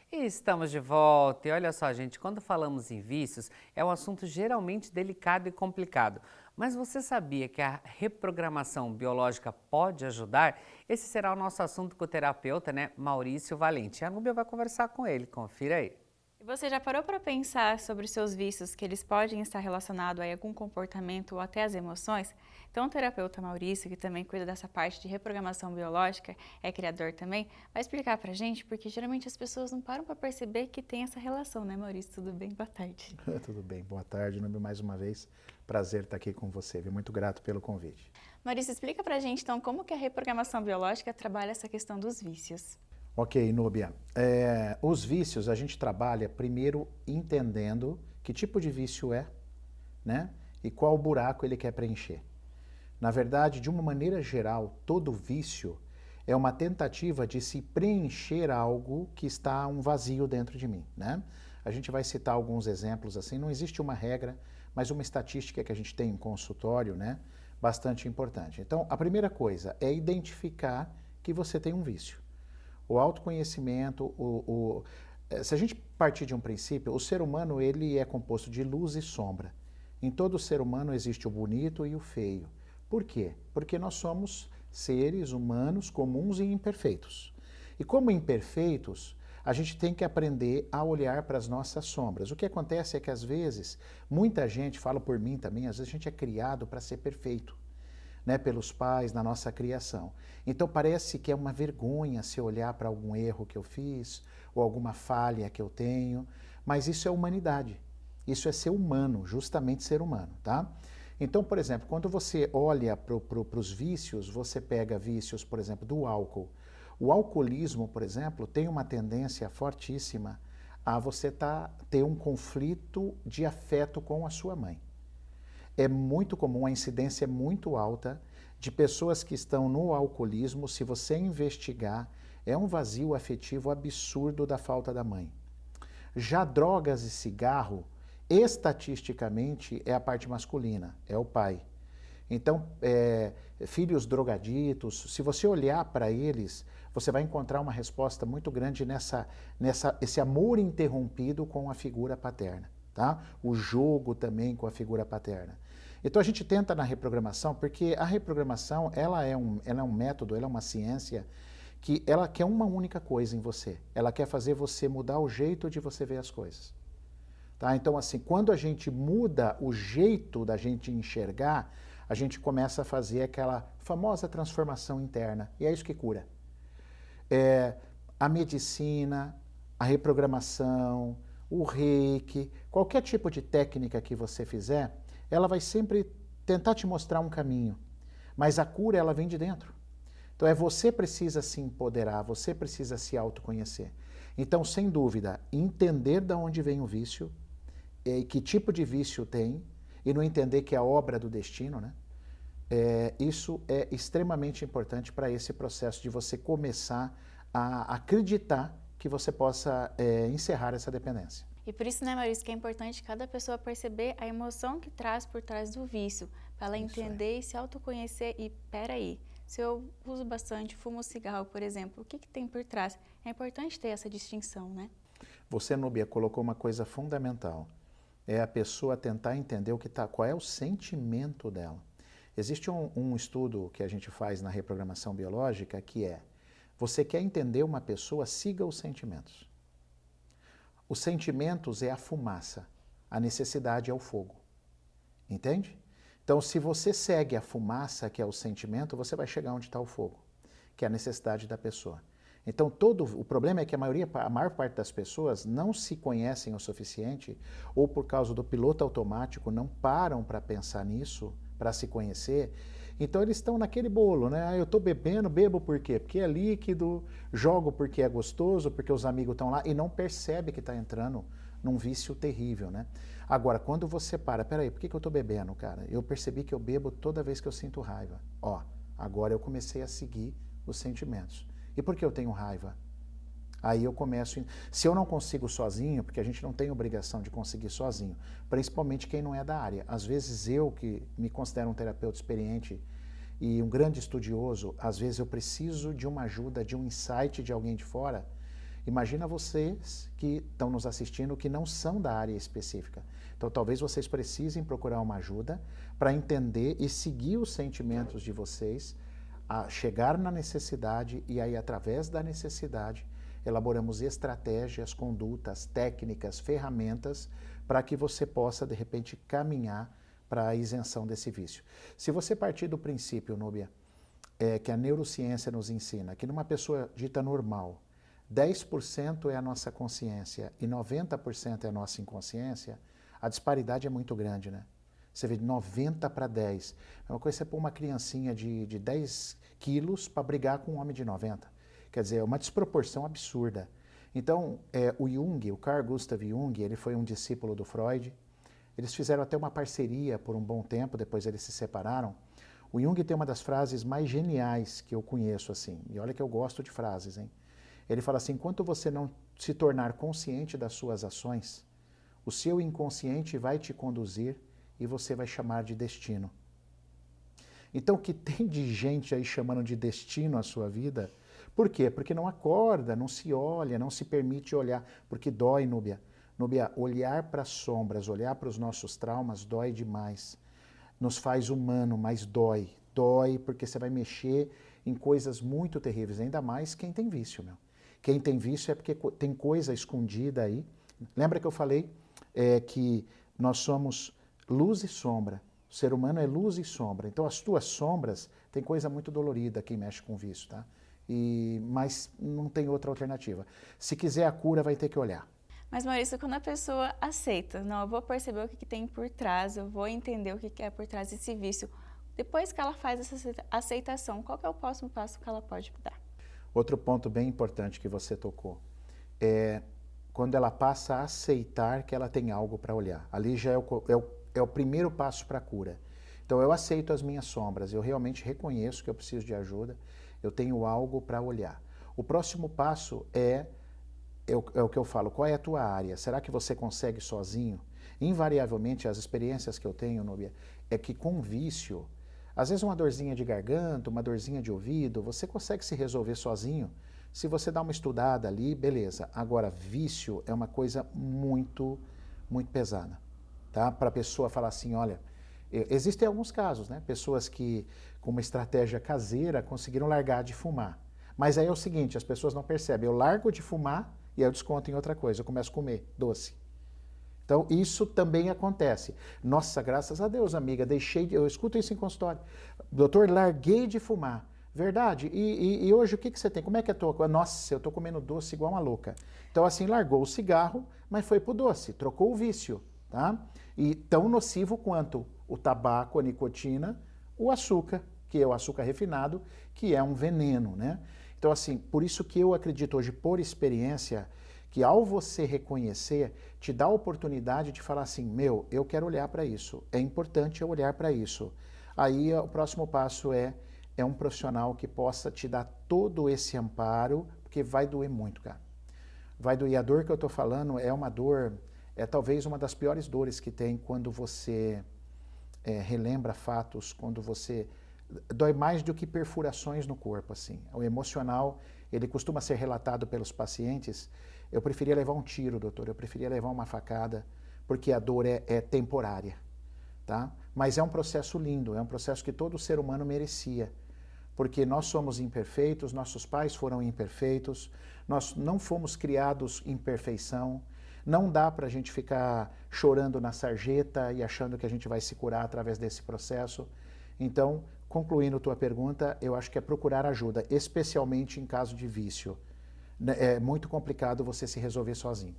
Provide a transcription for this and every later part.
E estamos de volta. E olha só, gente, quando falamos em vícios, é um assunto geralmente delicado e complicado. Mas você sabia que a reprogramação biológica pode ajudar? Esse será o nosso assunto com o terapeuta, né, Maurício Valente. A Núbia vai conversar com ele. Confira aí. E você já parou para pensar sobre os seus vícios, que eles podem estar relacionados a algum comportamento ou até as emoções? Então, o terapeuta Maurício, que também cuida dessa parte de reprogramação biológica, é criador também, vai explicar para a gente, porque geralmente as pessoas não param para perceber que tem essa relação, né, Maurício? Tudo bem? Boa tarde. Tudo bem, boa tarde, Núbio, mais uma vez. Prazer estar aqui com você, viu? Muito grato pelo convite. Maurício, explica para a gente, então, como que a reprogramação biológica trabalha essa questão dos vícios. Ok, Núbia. Os vícios a gente trabalha primeiro entendendo que tipo de vício é, né? E qual buraco ele quer preencher. Na verdade, de uma maneira geral, todo vício é uma tentativa de se preencher algo que está um vazio dentro de mim, né? A gente vai citar alguns exemplos assim, não existe uma regra, mas uma estatística que a gente tem em consultório, né? Bastante importante. Então, a primeira coisa é identificar que você tem um vício. O autoconhecimento, se a gente partir de um princípio, o ser humano ele é composto de luz e sombra. Em todo ser humano existe o bonito e o feio. Por quê? Porque nós somos seres humanos comuns e imperfeitos. E como imperfeitos, a gente tem que aprender a olhar para as nossas sombras. O que acontece é que às vezes, muita gente, falo por mim também, às vezes a gente é criado para ser perfeito, né, pelos pais na nossa criação. Então parece que é uma vergonha se olhar para algum erro que eu fiz ou alguma falha que eu tenho, mas isso é humanidade. Isso é ser humano, justamente ser humano, tá? Então, por exemplo, quando você olha para os vícios, você pega vícios, por exemplo, do álcool. O alcoolismo, por exemplo, tem uma tendência fortíssima a você ter um conflito de afeto com a sua mãe. É muito comum, a incidência é muito alta de pessoas que estão no alcoolismo, se você investigar, é um vazio afetivo absurdo da falta da mãe. Já drogas e cigarro, estatisticamente, é a parte masculina, é o pai. Então, filhos drogaditos, se você olhar para eles, você vai encontrar uma resposta muito grande esse amor interrompido com a figura paterna, tá? O jogo também com a figura paterna. Então a gente tenta na reprogramação, porque a reprogramação ela é um método, ela é uma ciência que ela quer uma única coisa em você. Ela quer fazer você mudar o jeito de você ver as coisas. Tá? Então, assim, quando a gente muda o jeito da gente enxergar, a gente começa a fazer aquela famosa transformação interna. E é isso que cura. A medicina, a reprogramação, o reiki, qualquer tipo de técnica que você fizer, ela vai sempre tentar te mostrar um caminho. Mas a cura, ela vem de dentro. Então, você precisa se empoderar, você precisa se autoconhecer. Então, sem dúvida, entender de onde vem o vício, que tipo de vício tem, e não entender que é a obra do destino, né? Isso é extremamente importante para esse processo de você começar a acreditar que você possa encerrar essa dependência. E por isso, né, Maurício, que é importante cada pessoa perceber a emoção que traz por trás do vício, para ela entender e se autoconhecer e, peraí, se eu uso bastante, fumo cigarro, por exemplo, o que tem por trás? É importante ter essa distinção, né? Você, Núbia, colocou uma coisa fundamental. É a pessoa tentar entender qual é o sentimento dela. Existe um estudo que a gente faz na reprogramação biológica que você quer entender uma pessoa, siga os sentimentos. Os sentimentos é a fumaça, a necessidade é o fogo. Entende? Então, se você segue a fumaça, que é o sentimento, você vai chegar onde está o fogo, que é a necessidade da pessoa. Então, o problema é que a maior parte das pessoas não se conhecem o suficiente, ou por causa do piloto automático, não param para pensar nisso, para se conhecer. Então, eles estão naquele bolo, né? Eu estou bebendo, bebo por quê? Porque é líquido, jogo porque é gostoso, porque os amigos estão lá, e não percebe que está entrando num vício terrível, né? Agora, quando você peraí, por que eu estou bebendo, cara? Eu percebi que eu bebo toda vez que eu sinto raiva. Agora eu comecei a seguir os sentimentos. E por que eu tenho raiva? Aí eu começo... Se eu não consigo sozinho, porque a gente não tem obrigação de conseguir sozinho, principalmente quem não é da área. Às vezes eu, que me considero um terapeuta experiente e um grande estudioso, às vezes eu preciso de uma ajuda, de um insight de alguém de fora, Imagina vocês que estão nos assistindo que não são da área específica. Então, talvez vocês precisem procurar uma ajuda para entender e seguir os sentimentos de vocês, a chegar na necessidade e aí, através da necessidade, elaboramos estratégias, condutas, técnicas, ferramentas para que você possa, de repente, caminhar para a isenção desse vício. Se você partir do princípio, Núbia, que a neurociência nos ensina que numa pessoa dita normal, 10% é a nossa consciência e 90% é a nossa inconsciência, a disparidade é muito grande, né? Você vê de 90 para 10. É uma coisa você pôr uma criancinha de 10 quilos para brigar com um homem de 90. Quer dizer, é uma desproporção absurda. Então, o Jung, o Carl Gustav Jung, ele foi um discípulo do Freud. Eles fizeram até uma parceria por um bom tempo, depois eles se separaram. O Jung tem uma das frases mais geniais que eu conheço, assim. E olha que eu gosto de frases, hein? Ele fala assim, enquanto você não se tornar consciente das suas ações, o seu inconsciente vai te conduzir e você vai chamar de destino. Então, o que tem de gente aí chamando de destino a sua vida, por quê? Porque não acorda, não se olha, não se permite olhar, porque dói, Núbia. Núbia, olhar para as sombras, olhar para os nossos traumas dói demais. Nos faz humano, mas dói. Dói porque você vai mexer em coisas muito terríveis, ainda mais quem tem vício, meu. Quem tem vício é porque tem coisa escondida aí. Lembra que eu falei que nós somos luz e sombra. O ser humano é luz e sombra. Então, as tuas sombras, tem coisa muito dolorida quem mexe com vício, tá? Mas não tem outra alternativa. Se quiser a cura, vai ter que olhar. Mas, Maurício, quando a pessoa aceita, não, eu vou perceber o que tem por trás, eu vou entender o que é por trás desse vício. Depois que ela faz essa aceitação, qual que é o próximo passo que ela pode dar? Outro ponto bem importante que você tocou é quando ela passa a aceitar que ela tem algo para olhar. Ali já é o primeiro passo para a cura. Então, eu aceito as minhas sombras, eu realmente reconheço que eu preciso de ajuda, eu tenho algo para olhar. O próximo passo é o que eu falo, qual é a tua área? Será que você consegue sozinho? Invariavelmente, as experiências que eu tenho, Núbia, é que com vício, às vezes uma dorzinha de garganta, uma dorzinha de ouvido, você consegue se resolver sozinho. Se você dá uma estudada ali, beleza. Agora, vício é uma coisa muito, muito pesada, tá? Para a pessoa falar assim, olha, existem alguns casos, né? Pessoas que, com uma estratégia caseira, conseguiram largar de fumar. Mas aí é o seguinte, as pessoas não percebem. Eu largo de fumar e aí eu desconto em outra coisa, eu começo a comer doce. Então, isso também acontece. Nossa, graças a Deus, amiga, eu escuto isso em consultório. Doutor, larguei de fumar. Verdade? E hoje o que você tem? Como é que eu tô? Nossa, eu tô comendo doce igual uma louca. Então, assim, largou o cigarro, mas foi pro doce, trocou o vício, tá? E tão nocivo quanto o tabaco, a nicotina, o açúcar, que é o açúcar refinado, que é um veneno, né? Então, assim, por isso que eu acredito hoje, por experiência, que ao você reconhecer, te dá a oportunidade de falar assim, meu, eu quero olhar para isso, é importante eu olhar para isso. Aí o próximo passo é um profissional que possa te dar todo esse amparo, porque vai doer muito, cara. Vai doer. A dor que eu estou falando é uma dor, é talvez uma das piores dores que tem quando você relembra fatos, quando você... Dói mais do que perfurações no corpo, assim. O emocional, ele costuma ser relatado pelos pacientes. Eu preferia levar um tiro, doutor, eu preferia levar uma facada, porque a dor é temporária, tá? Mas é um processo lindo, é um processo que todo ser humano merecia, porque nós somos imperfeitos, nossos pais foram imperfeitos, nós não fomos criados em perfeição, não dá para a gente ficar chorando na sarjeta e achando que a gente vai se curar através desse processo. Então, concluindo tua pergunta, eu acho que é procurar ajuda, especialmente em caso de vício. É muito complicado você se resolver sozinho.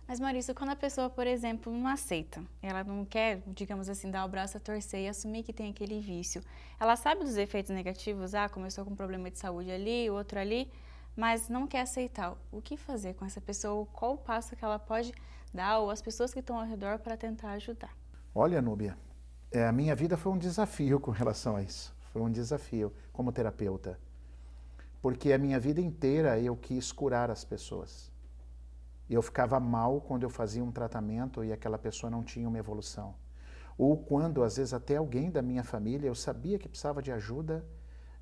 Mas, Maurício, quando a pessoa, por exemplo, não aceita, ela não quer, digamos assim, dar o braço a torcer e assumir que tem aquele vício, ela sabe dos efeitos negativos, começou com um problema de saúde ali, outro ali, mas não quer aceitar. O que fazer com essa pessoa? Qual o passo que ela pode dar, ou as pessoas que estão ao redor, para tentar ajudar? Olha, Núbia, a minha vida foi um desafio com relação a isso. Foi um desafio como terapeuta. Porque a minha vida inteira eu quis curar as pessoas. Eu ficava mal quando eu fazia um tratamento e aquela pessoa não tinha uma evolução. Ou quando, às vezes, até alguém da minha família, eu sabia que precisava de ajuda,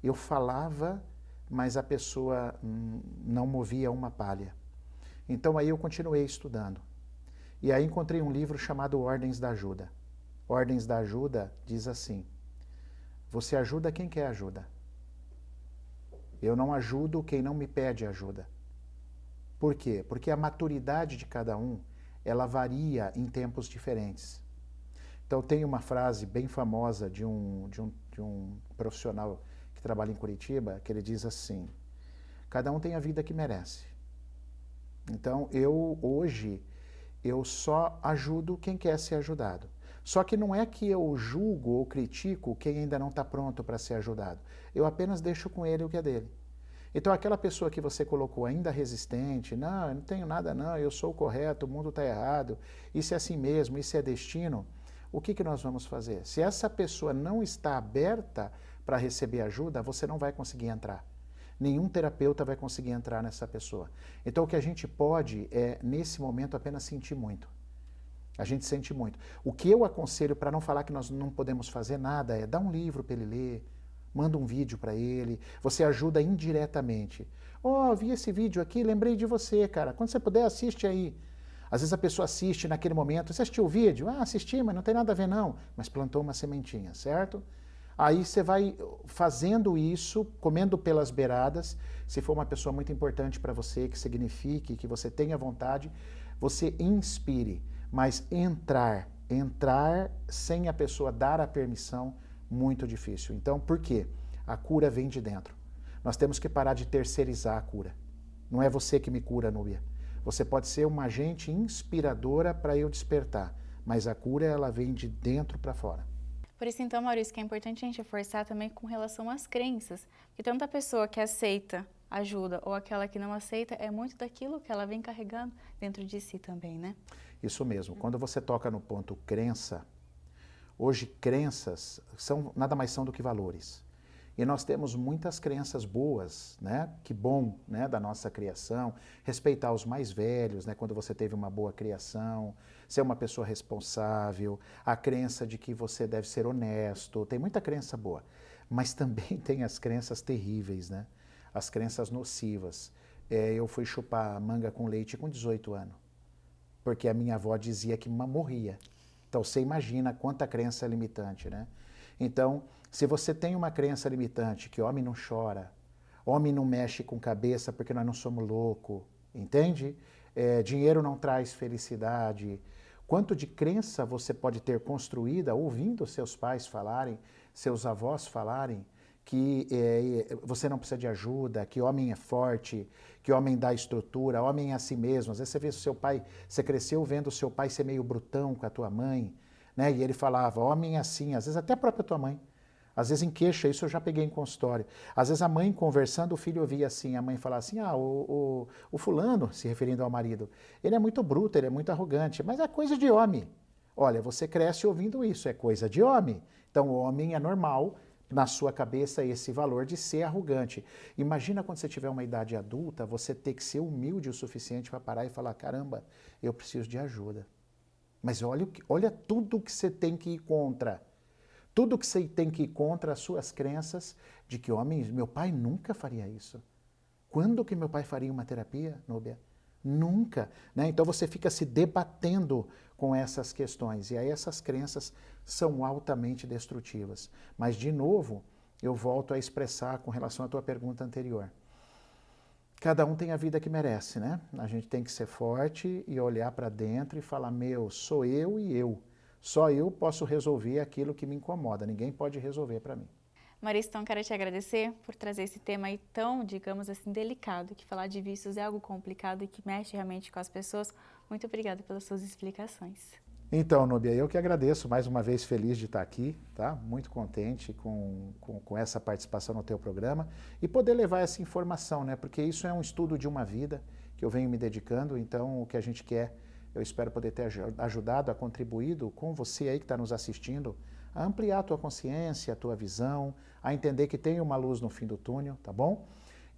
eu falava, mas a pessoa não movia uma palha. Então aí eu continuei estudando. E aí encontrei um livro chamado Ordens da Ajuda. Ordens da Ajuda diz assim: você ajuda quem quer ajuda. Eu não ajudo quem não me pede ajuda. Por quê? Porque a maturidade de cada um, ela varia em tempos diferentes. Então tem uma frase bem famosa de um profissional que trabalha em Curitiba, que ele diz assim: cada um tem a vida que merece. Então hoje, eu só ajudo quem quer ser ajudado. Só que não é que eu julgo ou critico quem ainda não está pronto para ser ajudado. Eu apenas deixo com ele o que é dele. Então aquela pessoa que você colocou ainda resistente, não, eu não tenho nada não, eu sou o correto, o mundo está errado, isso é assim mesmo, isso é destino, o que nós vamos fazer? Se essa pessoa não está aberta para receber ajuda, você não vai conseguir entrar. Nenhum terapeuta vai conseguir entrar nessa pessoa. Então o que a gente pode é, nesse momento, apenas sentir muito. A gente sente muito. O que eu aconselho, para não falar que nós não podemos fazer nada, é dar um livro para ele ler, manda um vídeo para ele, você ajuda indiretamente. Oh, vi esse vídeo aqui, lembrei de você, cara. Quando você puder, assiste aí. Às vezes a pessoa assiste naquele momento. Você assistiu o vídeo? Ah, assisti, mas não tem nada a ver não. Mas plantou uma sementinha, certo? Aí você vai fazendo isso, comendo pelas beiradas. Se for uma pessoa muito importante para você, que signifique, que você tenha vontade, você inspire. Mas entrar sem a pessoa dar a permissão, muito difícil. Então, por quê? A cura vem de dentro. Nós temos que parar de terceirizar a cura. Não é você que me cura, Núbia. Você pode ser uma agente inspiradora para eu despertar, mas a cura, ela vem de dentro para fora. Por isso, então, Maurício, que é importante a gente reforçar também com relação às crenças. Porque tanto a pessoa que aceita ajuda ou aquela que não aceita, é muito daquilo que ela vem carregando dentro de si também, né? Isso mesmo. Quando você toca no ponto crença, hoje crenças nada mais são do que valores. E nós temos muitas crenças boas, né? Que bom, né? Da nossa criação. Respeitar os mais velhos, né? Quando você teve uma boa criação. Ser uma pessoa responsável. A crença de que você deve ser honesto. Tem muita crença boa. Mas também tem as crenças terríveis, né? As crenças nocivas. Eu fui chupar manga com leite com 18 anos. Porque a minha avó dizia que morria. Então você imagina quanta crença limitante, né? Então, se você tem uma crença limitante que homem não chora, homem não mexe com cabeça porque nós não somos loucos, entende? Dinheiro não traz felicidade. Quanto de crença você pode ter construída ouvindo seus pais falarem, seus avós falarem, que você não precisa de ajuda, que homem é forte, que homem dá estrutura, homem é assim mesmo. Às vezes você vê o seu pai, você cresceu vendo o seu pai ser meio brutão com a tua mãe, né? E ele falava, homem é assim, às vezes até a própria tua mãe. Às vezes em queixa, isso eu já peguei em consultório. Às vezes a mãe conversando, o filho ouvia assim, a mãe falava assim, o fulano, se referindo ao marido, ele é muito bruto, ele é muito arrogante, mas é coisa de homem. Olha, você cresce ouvindo isso, é coisa de homem. Então o homem é normal, na sua cabeça, esse valor de ser arrogante. Imagina quando você tiver uma idade adulta, você ter que ser humilde o suficiente para parar e falar, caramba, eu preciso de ajuda. Mas olha tudo que você tem que ir contra. Tudo que você tem que ir contra as suas crenças de que, homem, meu pai nunca faria isso. Quando que meu pai faria uma terapia, Núbia? Nunca. Né? Então você fica se debatendo com essas questões. E aí essas crenças são altamente destrutivas. Mas, de novo, eu volto a expressar com relação à tua pergunta anterior. Cada um tem a vida que merece, né? A gente tem que ser forte e olhar para dentro e falar, meu, sou eu e eu. Só eu posso resolver aquilo que me incomoda. Ninguém pode resolver para mim. Maurício, então quero te agradecer por trazer esse tema aí tão, digamos assim, delicado, que falar de vícios é algo complicado e que mexe realmente com as pessoas. Muito obrigada pelas suas explicações. Então, Núbia, eu que agradeço, mais uma vez feliz de estar aqui, tá? Muito contente com essa participação no teu programa e poder levar essa informação, né? Porque isso é um estudo de uma vida que eu venho me dedicando, então o que a gente quer, eu espero poder ter ajudado, a contribuído com você aí que está nos assistindo, a ampliar a tua consciência, a tua visão, a entender que tem uma luz no fim do túnel, tá bom?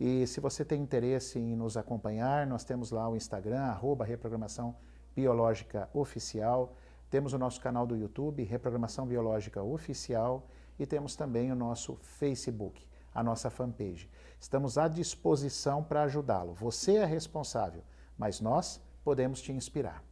E se você tem interesse em nos acompanhar, nós temos lá o Instagram, @Reprogramação Biológica Oficial, temos o nosso canal do YouTube, Reprogramação Biológica Oficial, e temos também o nosso Facebook, a nossa fanpage. Estamos à disposição para ajudá-lo. Você é responsável, mas nós podemos te inspirar.